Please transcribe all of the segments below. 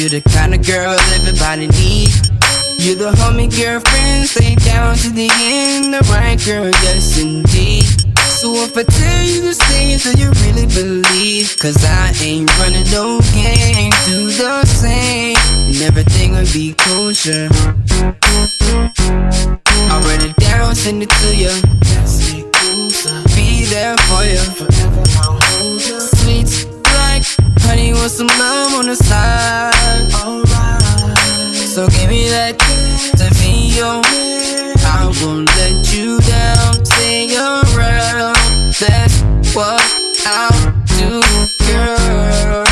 you're the kind of girl everybody needs. You're the homie girlfriend, stay down to the end. The right girl, yes indeed. So if I tell you the things that you really believe, cause I ain't running no game, do the same and everything will be kosher. I'll write it down, send it to you. Be there for you. Sweet like honey with some love on the side. So give me that to be your. I won't let you down. Stay around. That's what I'll do, girl.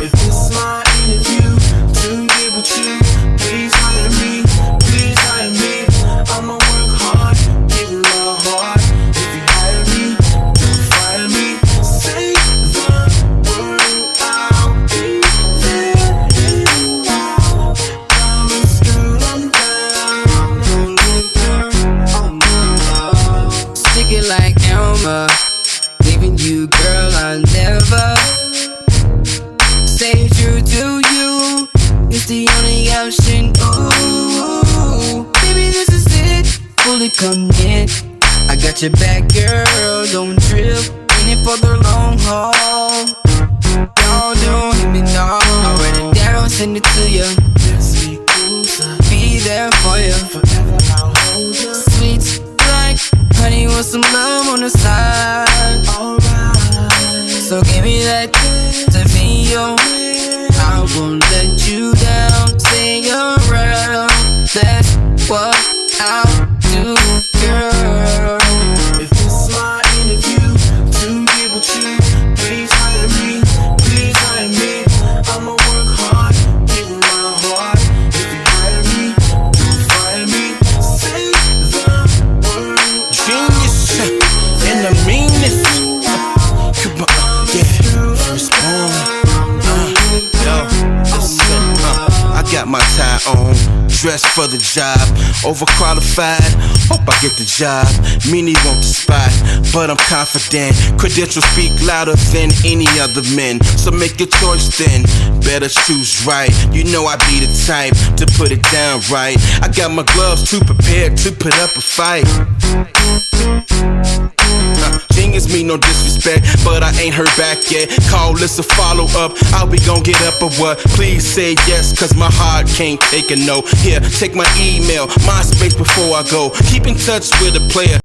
If it's my interview to get with you, please hire me, please hire me. I'ma work hard, give you my heart. If you hire me, don't fire me. Say the word, I'll be there in a while. Promise, girl, I'm down. Don't look, girl, I'm down. Stick it like Elmer. Leaving you, girl, I'll never. Stay true to you. It's the only option. Ooh, baby, this is it. Fully commit. I got your back, girl. Don't trip. In it for the long haul. Don't hit me now. I'll write it down, send it to you. Let's be closer, Be there for you. forever I'll hold you. Sweet like honey with some love on the side. Alright. So give me that to be your. I won't let you down. Stay around. That's what I'll do, girl. If it's my interview to get with you, please hire me, please hire me. I'ma work hard, give you my heart. If you hire me, don't fire me. Say the word. Genius and the meanness. Come on, yeah. Firstborn. Yo, listen, I got my tie on, dressed for the job. Overqualified, hope I get the job. Meanie want the spot, but I'm confident. Credentials speak louder than any other men. So make your choice then, better choose right. You know I be the type to put it down right. I got my gloves too prepared to put up a fight. Genius mean no disrespect, but I ain't heard back yet. Call, listen, follow up. I'll be gon' get up or what? Please say yes, cause my heart can't take a no. Here, take my email, MySpace before I go. Keep in touch with a player.